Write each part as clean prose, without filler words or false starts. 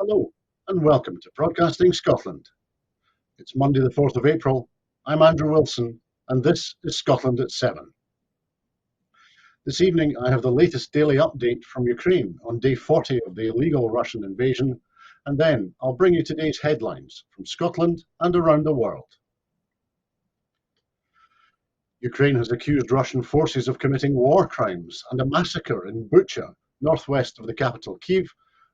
Hello, and welcome to Broadcasting Scotland. It's Monday, the 4th of April. I'm Andrew Wilson, and this is Scotland at 7. This evening, I have the latest daily update from Ukraine on day 40 of the illegal Russian invasion, and then I'll bring you today's headlines from Scotland and around the world. Ukraine has accused Russian forces of committing war crimes and a massacre in Bucha, northwest of the capital Kyiv,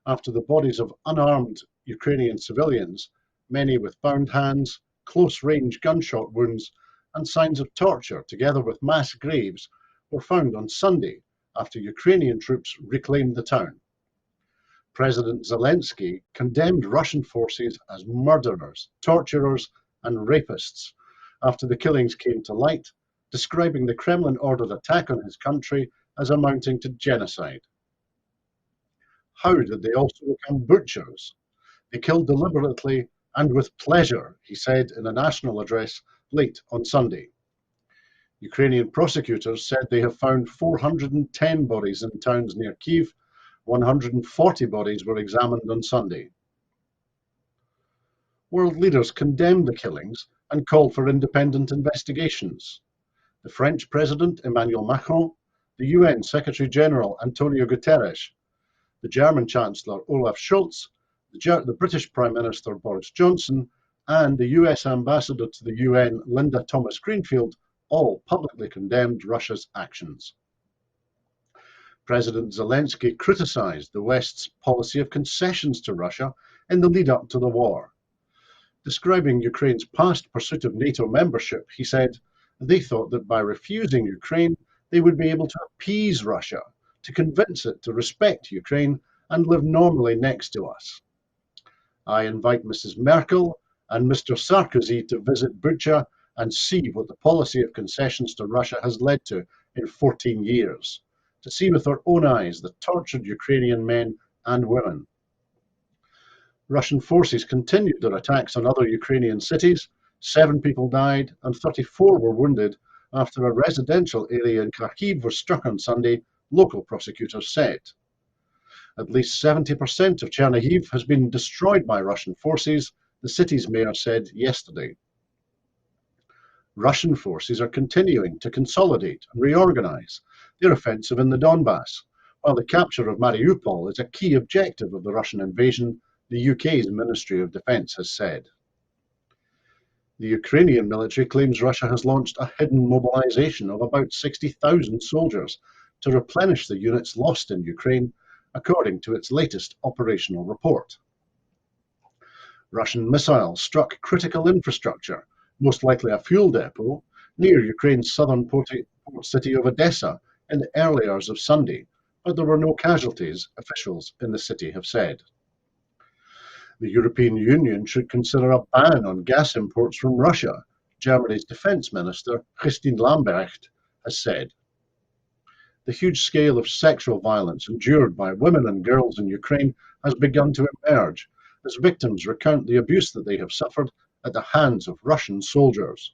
after the bodies of unarmed Ukrainian civilians, many with bound hands, close-range gunshot wounds, and signs of torture, together with mass graves, were found on Sunday after Ukrainian troops reclaimed the town. President Zelensky condemned Russian forces as murderers, torturers, and rapists after the killings came to light, describing the Kremlin-ordered attack on his country as amounting to genocide. How did they also become butchers? They killed deliberately and with pleasure, he said in a national address late on Sunday. Ukrainian prosecutors said they have found 410 bodies in towns near Kyiv. 140 bodies were examined on Sunday. World leaders condemned the killings and called for independent investigations. The French President Emmanuel Macron, the UN Secretary-General Antonio Guterres, the German Chancellor Olaf Scholz, the British Prime Minister Boris Johnson, and the US Ambassador to the UN Linda Thomas-Greenfield all publicly condemned Russia's actions. President Zelensky criticized the West's policy of concessions to Russia in the lead-up to the war. Describing Ukraine's past pursuit of NATO membership, he said, they thought that by refusing Ukraine, they would be able to appease Russia, to convince it to respect Ukraine and live normally next to us. I invite Mrs. Merkel and Mr. Sarkozy to visit Bucha and see what the policy of concessions to Russia has led to in 14 years, to see with their own eyes the tortured Ukrainian men and women. Russian forces continued their attacks on other Ukrainian cities. 7 people died and 34 were wounded after a residential area in Kharkiv was struck on Sunday, local prosecutors said. At least 70% of Chernihiv has been destroyed by Russian forces, the city's mayor said yesterday. Russian forces are continuing to consolidate and reorganize their offensive in the Donbass, while the capture of Mariupol is a key objective of the Russian invasion, the UK's Ministry of Defence has said. The Ukrainian military claims Russia has launched a hidden mobilization of about 60,000 soldiers to replenish the units lost in Ukraine, according to its latest operational report. Russian missiles struck critical infrastructure, most likely a fuel depot, near Ukraine's southern port city of Odessa in the early hours of Sunday, but there were no casualties, officials in the city have said. The European Union should consider a ban on gas imports from Russia, Germany's defence minister, Christine Lambrecht, has said. The huge scale of sexual violence endured by women and girls in Ukraine has begun to emerge as victims recount the abuse that they have suffered at the hands of Russian soldiers.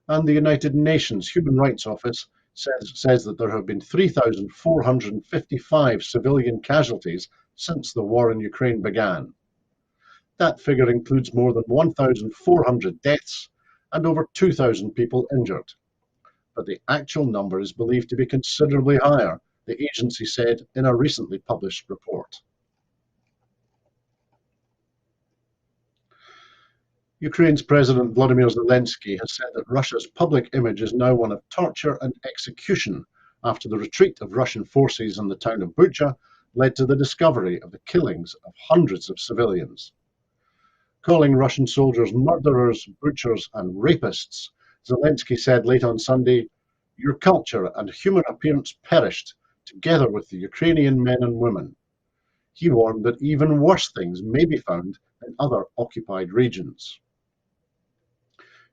And the United Nations Human Rights Office says that there have been 3,455 civilian casualties since the war in Ukraine began. That figure includes more than 1,400 deaths and over 2,000 people injured. But the actual number is believed to be considerably higher, the agency said in a recently published report. Ukraine's President Volodymyr Zelensky has said that Russia's public image is now one of torture and execution after the retreat of Russian forces in the town of Bucha led to the discovery of the killings of hundreds of civilians. Calling Russian soldiers murderers, butchers, and rapists, Zelensky said late on Sunday, "Your culture and human appearance perished, together with the Ukrainian men and women." He warned that even worse things may be found in other occupied regions.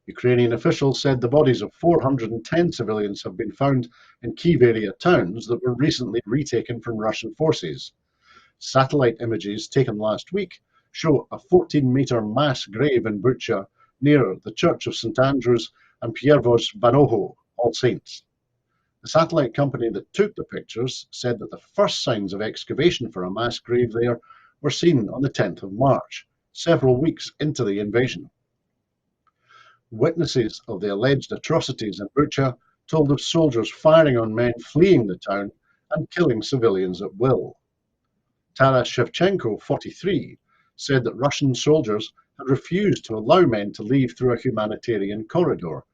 Ukrainian officials said the bodies of 410 civilians have been found in Kyiv area towns that were recently retaken from Russian forces. Satellite images taken last week show a 14-meter mass grave in Bucha near the Church of St. Andrews and Pierwoz-Banoho, All Saints. The satellite company that took the pictures said that the first signs of excavation for a mass grave there were seen on the 10th of March, several weeks into the invasion. Witnesses of the alleged atrocities in Bucha told of soldiers firing on men fleeing the town and killing civilians at will. Taras Shevchenko, 43, said that Russian soldiers had refused to allow men to leave through a humanitarian corridor,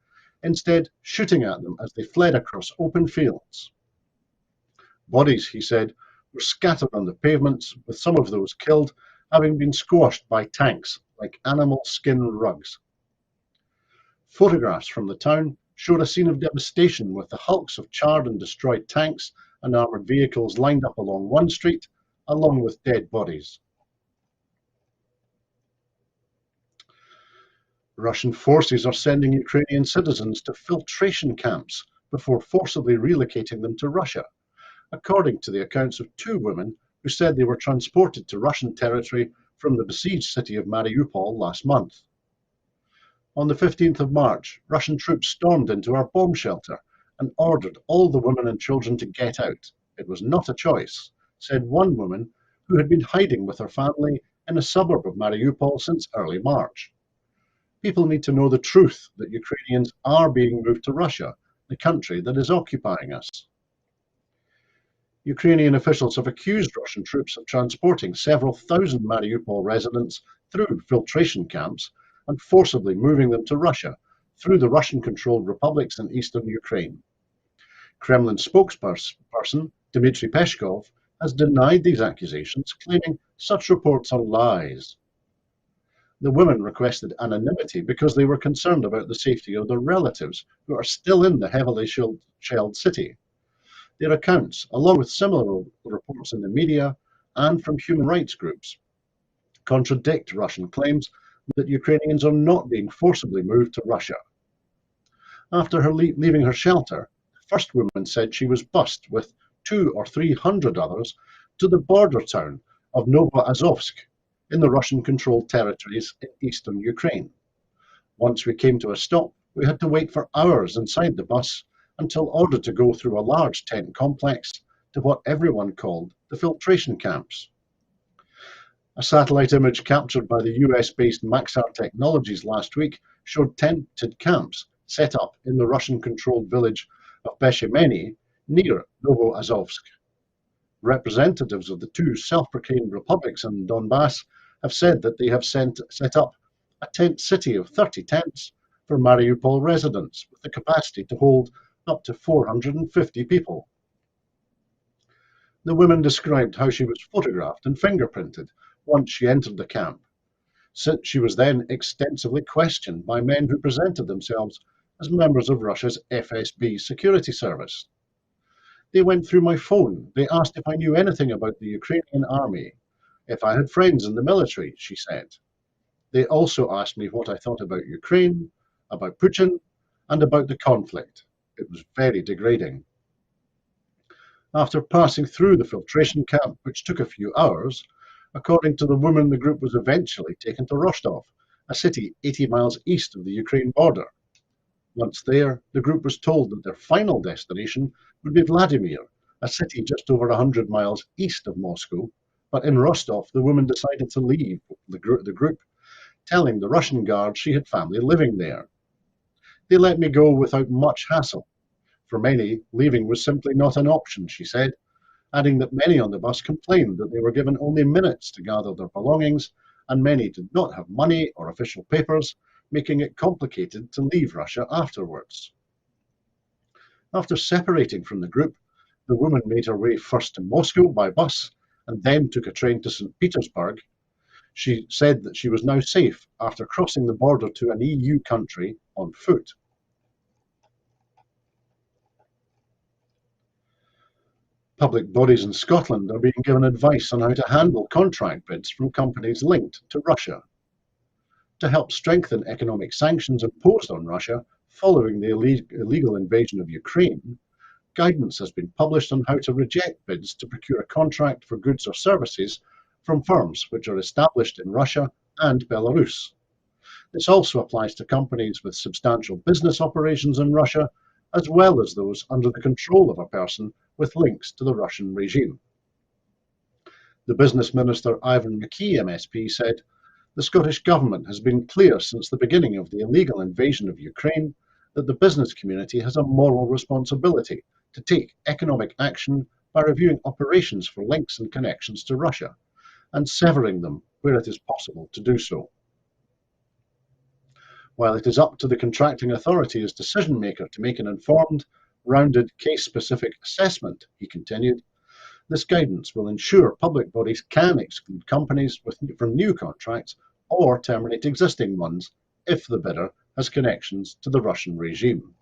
instead shooting at them as they fled across open fields. Bodies, he said, were scattered on the pavements, with some of those killed having been squashed by tanks like animal skin rugs. Photographs from the town showed a scene of devastation, with the hulks of charred and destroyed tanks and armoured vehicles lined up along one street, along with dead bodies. Russian forces are sending Ukrainian citizens to filtration camps before forcibly relocating them to Russia, according to the accounts of two women who said they were transported to Russian territory from the besieged city of Mariupol last month. On the 15th of March, Russian troops stormed into our bomb shelter and ordered all the women and children to get out. It was not a choice, said one woman who had been hiding with her family in a suburb of Mariupol since early March. People need to know the truth that Ukrainians are being moved to Russia, the country that is occupying us. Ukrainian officials have accused Russian troops of transporting several thousand Mariupol residents through filtration camps and forcibly moving them to Russia through the Russian-controlled republics in eastern Ukraine. Kremlin spokesperson Dmitry Peskov has denied these accusations, claiming such reports are lies. The women requested anonymity because they were concerned about the safety of their relatives who are still in the heavily shelled city. Their accounts, along with similar reports in the media and from human rights groups, contradict Russian claims that Ukrainians are not being forcibly moved to Russia. After her leaving her shelter, the first woman said she was bused with 200 or 300 others to the border town of Novoazovsk in the Russian-controlled territories in eastern Ukraine. Once we came to a stop, we had to wait for hours inside the bus until ordered to go through a large tent complex to what everyone called the filtration camps. A satellite image captured by the US-based Maxar Technologies last week showed tented camps set up in the Russian-controlled village of Beshemeny near Novoazovsk. Representatives of the two self-proclaimed republics in Donbass have said that they have set up a tent city of 30 tents for Mariupol residents with the capacity to hold up to 450 people. The woman described how she was photographed and fingerprinted once she entered the camp. Since she was then extensively questioned by men who presented themselves as members of Russia's FSB security service. They went through my phone. They asked if I knew anything about the Ukrainian army, if I had friends in the military, she said. They also asked me what I thought about Ukraine, about Putin, and about the conflict. It was very degrading. After passing through the filtration camp, which took a few hours, according to the woman, the group was eventually taken to Rostov, a city 80 miles east of the Ukraine border. Once there, the group was told that their final destination would be Vladimir, a city just over 100 miles east of Moscow. But in Rostov, the woman decided to leave the group, telling the Russian guards she had family living there. They let me go without much hassle. For many, leaving was simply not an option, she said, adding that many on the bus complained that they were given only minutes to gather their belongings, and many did not have money or official papers, making it complicated to leave Russia afterwards. After separating from the group, the woman made her way first to Moscow by bus and then took a train to St. Petersburg. She said that she was now safe after crossing the border to an EU country on foot. Public bodies in Scotland are being given advice on how to handle contract bids from companies linked to Russia. To help strengthen economic sanctions imposed on Russia following the illegal invasion of Ukraine, guidance has been published on how to reject bids to procure a contract for goods or services from firms which are established in Russia and Belarus. This also applies to companies with substantial business operations in Russia, as well as those under the control of a person with links to the Russian regime. The Business Minister Ivan McKee MSP said, "The Scottish Government has been clear since the beginning of the illegal invasion of Ukraine that the business community has a moral responsibility to take economic action by reviewing operations for links and connections to Russia and severing them where it is possible to do so. While it is up to the contracting authority as decision maker to make an informed, rounded, case-specific assessment," he continued, "this guidance will ensure public bodies can exclude companies from new contracts or terminate existing ones if the bidder has connections to the Russian regime."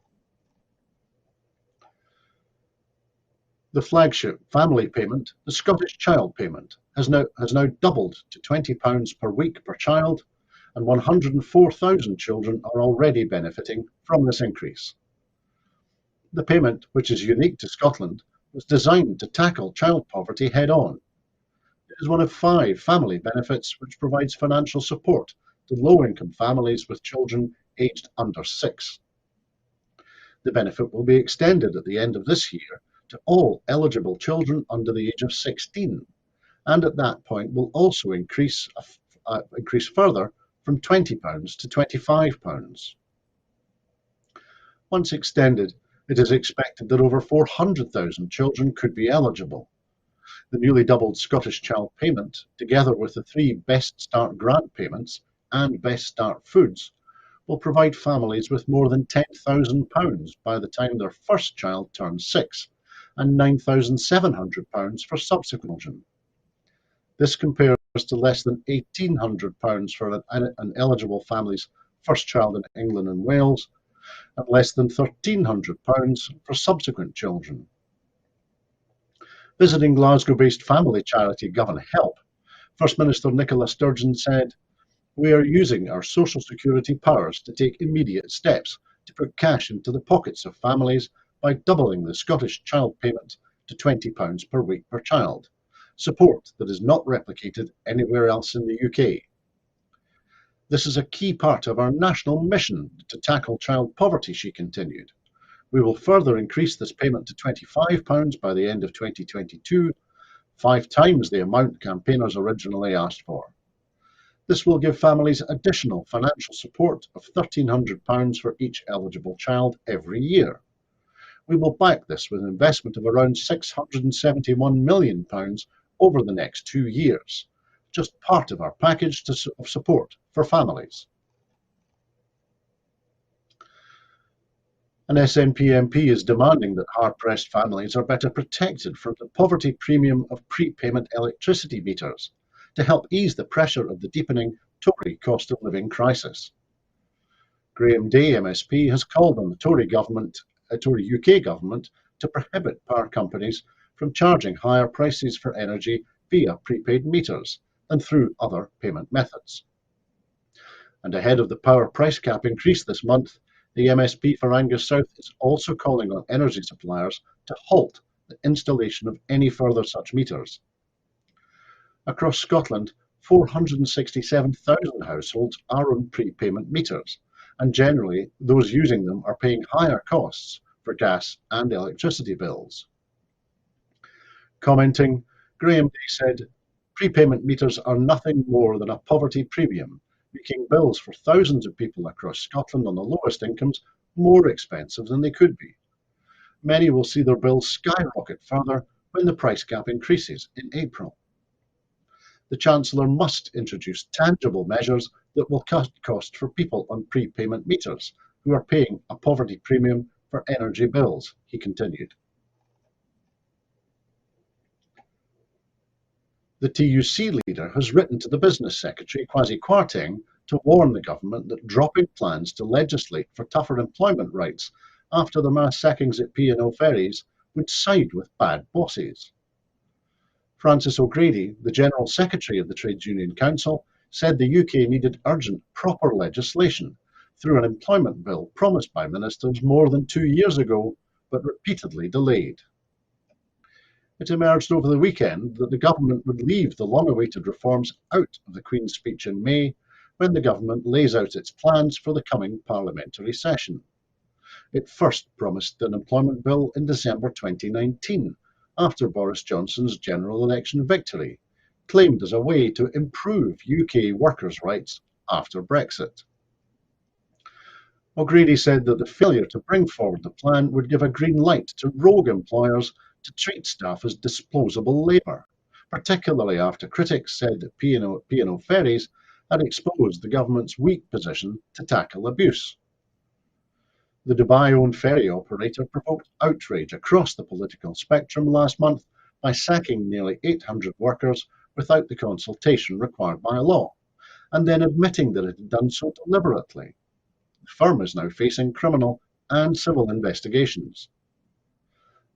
The flagship family payment, the Scottish Child Payment, has now doubled to £20 per week per child, and 104,000 children are already benefiting from this increase. The payment, which is unique to Scotland, was designed to tackle child poverty head-on. It is one of 5 family benefits which provides financial support to low-income families with children aged under 6. The benefit will be extended at the end of this year to all eligible children under the age of 16, and at that point will also increase further from £20 to £25. Once extended, it is expected that over 400,000 children could be eligible. The newly doubled Scottish Child Payment, together with the 3 Best Start grant payments and Best Start foods, will provide families with more than £10,000 by the time their first child turns 6, and £9,700 for subsequent children. This compares to less than £1,800 for an eligible family's first child in England and Wales, and less than £1,300 for subsequent children. Visiting Glasgow-based family charity Govan Help, First Minister Nicola Sturgeon said, "We are using our social security powers to take immediate steps to put cash into the pockets of families by doubling the Scottish Child Payment to £20 per week per child, support that is not replicated anywhere else in the UK. This is a key part of our national mission to tackle child poverty," she continued. "We will further increase this payment to £25 by the end of 2022, 5 times the amount campaigners originally asked for. This will give families additional financial support of £1,300 for each eligible child every year. We will back this with an investment of around £671 million over the next 2 years, just part of our package of support for families." An SNP MP is demanding that hard-pressed families are better protected from the poverty premium of prepayment electricity meters to help ease the pressure of the deepening Tory cost of living crisis. Graham Day MSP has called on the Tory UK government to prohibit power companies from charging higher prices for energy via prepaid meters than through other payment methods. And ahead of the power price cap increase this month, the MSP for Angus South is also calling on energy suppliers to halt the installation of any further such meters. Across Scotland, 467,000 households are on prepayment meters, and generally those using them are paying higher costs for gas and electricity bills. Commenting, Graham Day said, "Prepayment meters are nothing more than a poverty premium, making bills for thousands of people across Scotland on the lowest incomes more expensive than they could be. Many will see their bills skyrocket further when the price cap increases in April. The Chancellor must introduce tangible measures that will cut costs for people on prepayment meters who are paying a poverty premium for energy bills," he continued. The TUC leader has written to the Business Secretary, Kwasi Kwarteng, to warn the government that dropping plans to legislate for tougher employment rights after the mass sackings at P&O Ferries would side with bad bosses. Francis O'Grady, the General Secretary of the Trades Union Council, said the UK needed urgent, proper legislation through an employment bill promised by ministers more than 2 years ago, but repeatedly delayed. It emerged over the weekend that the government would leave the long-awaited reforms out of the Queen's speech in May when the government lays out its plans for the coming parliamentary session. It first promised an employment bill in December 2019, after Boris Johnson's general election victory, claimed as a way to improve UK workers' rights after Brexit. O'Grady said that the failure to bring forward the plan would give a green light to rogue employers to treat staff as disposable labour, particularly after critics said that P&O Ferries had exposed the government's weak position to tackle abuse. The Dubai-owned ferry operator provoked outrage across the political spectrum last month by sacking nearly 800 workers without the consultation required by law, and then admitting that it had done so deliberately. The firm is now facing criminal and civil investigations.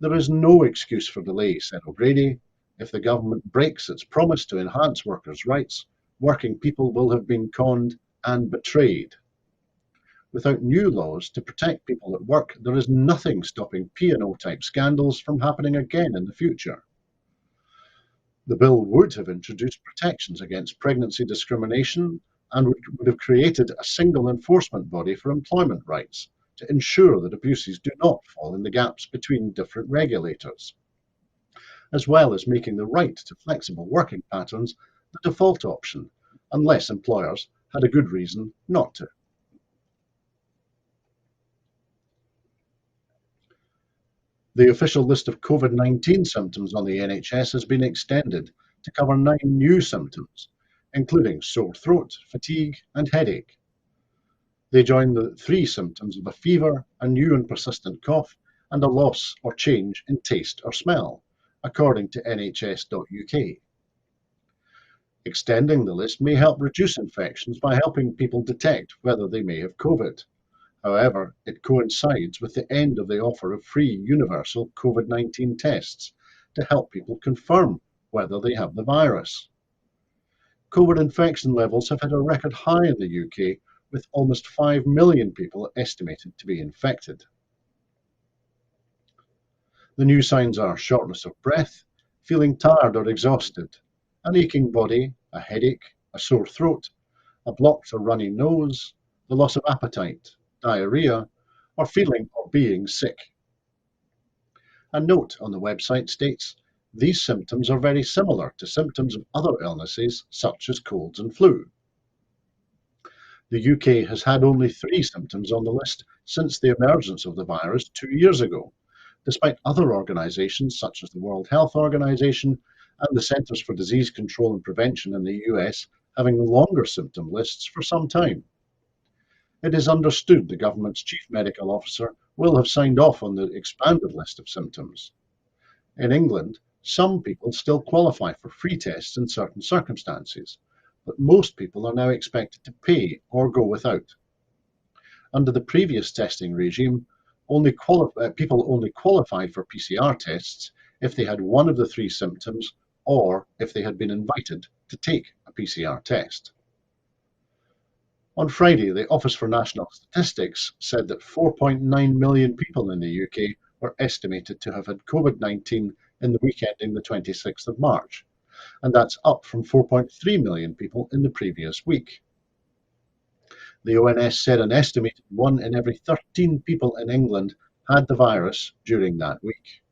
There is no excuse for delay, said O'Grady. If the government breaks its promise to enhance workers' rights, working people will have been conned and betrayed. Without new laws to protect people at work, there is nothing stopping P&O type scandals from happening again in the future. The bill would have introduced protections against pregnancy discrimination and would have created a single enforcement body for employment rights to ensure that abuses do not fall in the gaps between different regulators, as well as making the right to flexible working patterns the default option, unless employers had a good reason not to. The official list of COVID-19 symptoms on the NHS has been extended to cover 9 new symptoms, including sore throat, fatigue, and headache. They join the 3 symptoms of a fever, a new and persistent cough, and a loss or change in taste or smell, according to nhs.uk. Extending the list may help reduce infections by helping people detect whether they may have COVID. However, it coincides with the end of the offer of free universal COVID-19 tests to help people confirm whether they have the virus. COVID infection levels have hit a record high in the UK, with almost 5 million people estimated to be infected. The new signs are shortness of breath, feeling tired or exhausted, an aching body, a headache, a sore throat, a blocked or runny nose, the loss of appetite, diarrhea, or feeling of being sick. A note on the website states, these symptoms are very similar to symptoms of other illnesses such as colds and flu. The UK has had only 3 symptoms on the list since the emergence of the virus 2 years ago, despite other organisations such as the World Health Organization and the Centers for Disease Control and Prevention in the US having longer symptom lists for some time. It is understood the government's chief medical officer will have signed off on the expanded list of symptoms. In England, some people still qualify for free tests in certain circumstances, but most people are now expected to pay or go without. Under the previous testing regime, people only qualified for PCR tests if they had one of the 3 symptoms or if they had been invited to take a PCR test. On Friday, the Office for National Statistics said that 4.9 million people in the UK were estimated to have had COVID-19 in the week ending the 26th of March, and that's up from 4.3 million people in the previous week. The ONS said an estimated 1 in every 13 people in England had the virus during that week.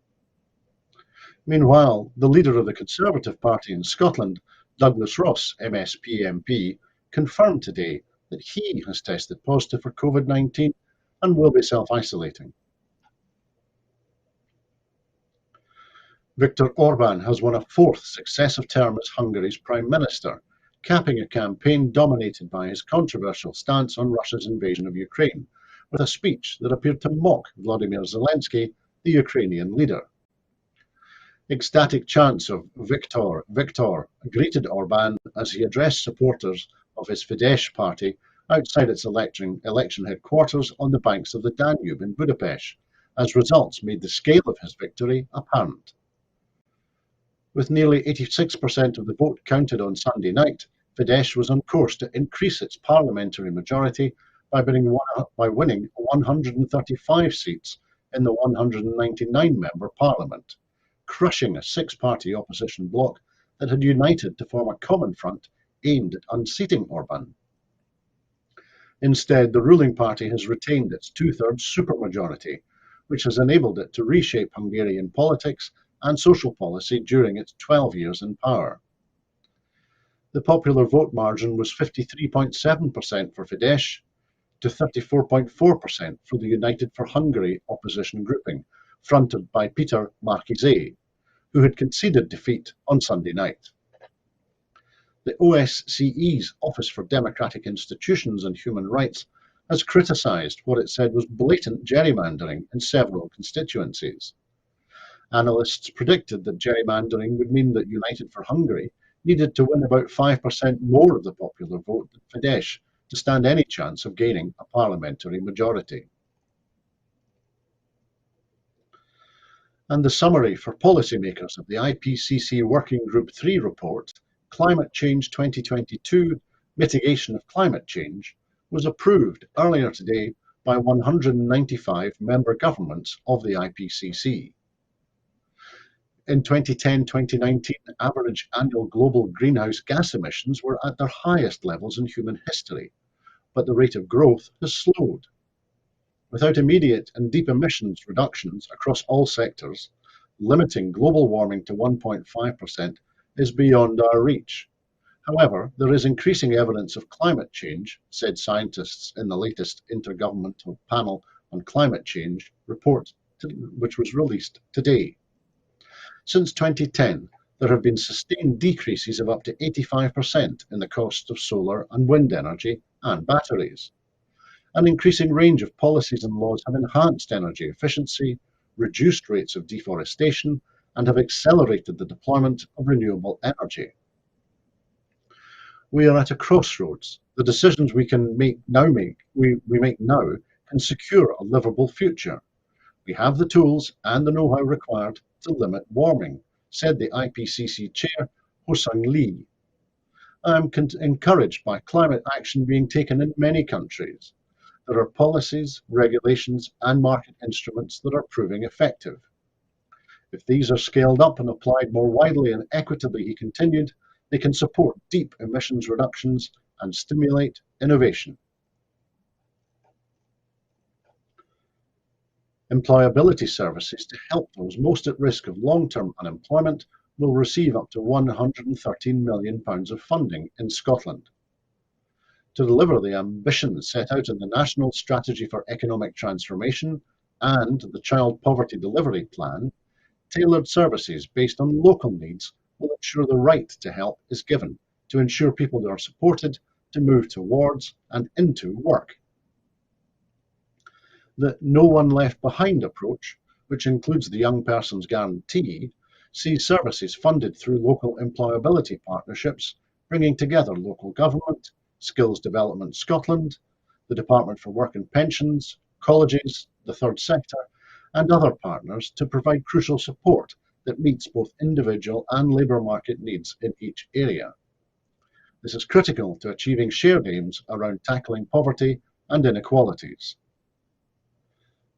Meanwhile, the leader of the Conservative Party in Scotland, Douglas Ross, MSP MP, confirmed today that he has tested positive for COVID-19 and will be self-isolating. Viktor Orban has won a 4th successive term as Hungary's Prime Minister, capping a campaign dominated by his controversial stance on Russia's invasion of Ukraine, with a speech that appeared to mock Vladimir Zelensky, the Ukrainian leader. Ecstatic chants of Victor, Victor greeted Orban as he addressed supporters of his Fidesz party outside its election headquarters on the banks of the Danube in Budapest, as results made the scale of his victory apparent. With nearly 86% of the vote counted on Sunday night, Fidesz was on course to increase its parliamentary majority by winning 135 seats in the 199-member parliament, crushing a 6-party opposition bloc that had united to form a common front aimed at unseating Orban. Instead, the ruling party has retained its 2/3 supermajority, which has enabled it to reshape Hungarian politics and social policy during its 12 years in power. The popular vote margin was 53.7% for Fidesz to 34.4% for the United for Hungary opposition grouping, fronted by Peter Márki-Zay, who had conceded defeat on Sunday night. The OSCE's Office for Democratic Institutions and Human Rights has criticised what it said was blatant gerrymandering in several constituencies. Analysts predicted that gerrymandering would mean that United for Hungary needed to win about 5% more of the popular vote than Fidesz to stand any chance of gaining a parliamentary majority. And the summary for policymakers of the IPCC Working Group 3 report, Climate Change 2022, Mitigation of Climate Change, was approved earlier today by 195 member governments of the IPCC. In 2010-2019, average annual global greenhouse gas emissions were at their highest levels in human history, but the rate of growth has slowed. Without immediate and deep emissions reductions across all sectors, limiting global warming to 1.5% is beyond our reach. However, there is increasing evidence of climate change, said scientists in the latest Intergovernmental Panel on Climate Change report, which was released today. Since 2010, there have been sustained decreases of up to 85% in the cost of solar and wind energy and batteries. An increasing range of policies and laws have enhanced energy efficiency, reduced rates of deforestation, and have accelerated the deployment of renewable energy. We are at a crossroads. The decisions we make now can secure a livable future. We have the tools and the know-how required to limit warming, said the IPCC chair, Hoesung Lee. I am encouraged by climate action being taken in many countries. There are policies, regulations, and market instruments that are proving effective. If these are scaled up and applied more widely and equitably, he continued, they can support deep emissions reductions and stimulate innovation. Employability services to help those most at risk of long-term unemployment will receive up to £113 million of funding in Scotland. To deliver the ambitions set out in the National Strategy for Economic Transformation and the Child Poverty Delivery Plan, tailored services based on local needs will ensure the right to help is given to ensure people are supported to move towards and into work. The No One Left Behind approach, which includes the Young Person's Guarantee, sees services funded through local employability partnerships, bringing together local government, Skills Development Scotland, the Department for Work and Pensions, colleges, the third sector, and other partners to provide crucial support that meets both individual and labour market needs in each area. This is critical to achieving shared aims around tackling poverty and inequalities.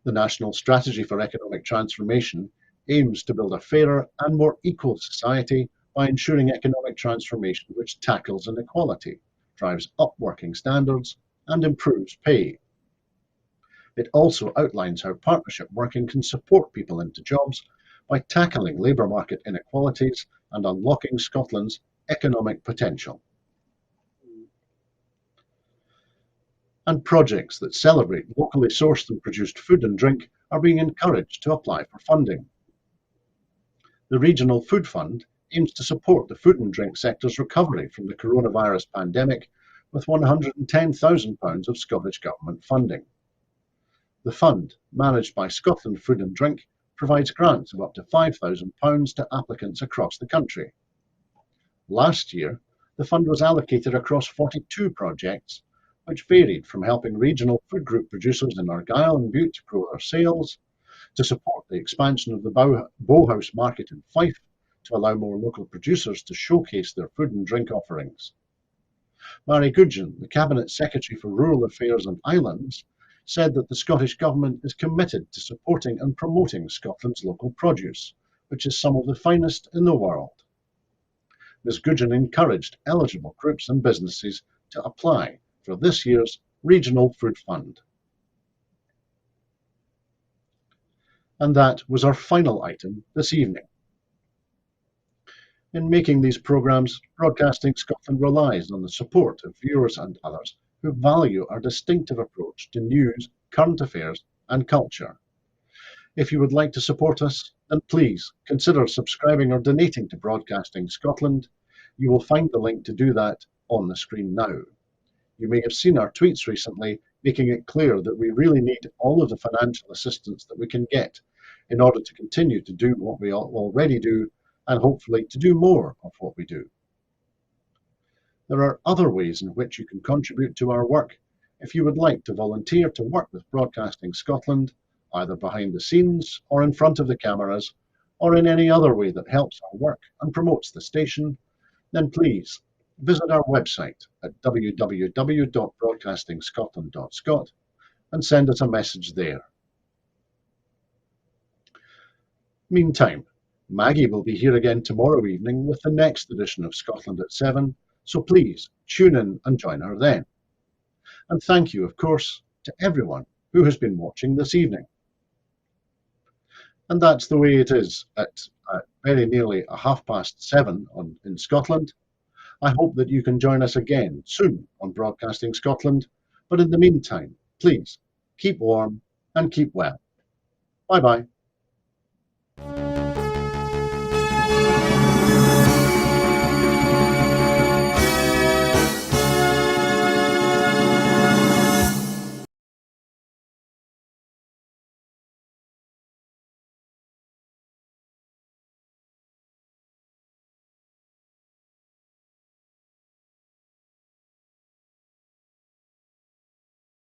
The National Strategy for Economic Transformation aims to build a fairer and more equal society by ensuring economic transformation which tackles inequality, drives up working standards, and improves pay. It also outlines how partnership working can support people into jobs by tackling labour market inequalities and unlocking Scotland's economic potential. And projects that celebrate locally sourced and produced food and drink are being encouraged to apply for funding. The Regional Food Fund aims to support the food and drink sector's recovery from the coronavirus pandemic with £110,000 of Scottish Government funding. The fund, managed by Scotland Food and Drink, provides grants of up to £5,000 to applicants across the country. Last year, the fund was allocated across 42 projects, which varied from helping regional food group producers in Argyll and Bute grow their sales, to support the expansion of the Bowhouse market in Fife to allow more local producers to showcase their food and drink offerings. Mary Gudgeon, the Cabinet Secretary for Rural Affairs and Islands, said that the Scottish Government is committed to supporting and promoting Scotland's local produce, which is some of the finest in the world. Ms Gudgeon encouraged eligible groups and businesses to apply for this year's Regional Food Fund. And that was our final item this evening. In making these programmes, Broadcasting Scotland relies on the support of viewers and others who value our distinctive approach to news, current affairs, and culture. If you would like to support us, then please consider subscribing or donating to Broadcasting Scotland. You will find the link to do that on the screen now. You may have seen our tweets recently making it clear that we really need all of the financial assistance that we can get in order to continue to do what we already do and hopefully to do more of what we do. There are other ways in which you can contribute to our work. If you would like to volunteer to work with Broadcasting Scotland, either behind the scenes or in front of the cameras, or in any other way that helps our work and promotes the station, then please visit our website at www.broadcastingscotland.scot and send us a message there. Meantime, Maggie will be here again tomorrow evening with the next edition of Scotland at 7, so please tune in and join her then. And thank you, of course, to everyone who has been watching this evening. And that's the way it is at very nearly 7:30 in Scotland. I hope that you can join us again soon on Broadcasting Scotland, but in the meantime, please keep warm and keep well. Bye-bye.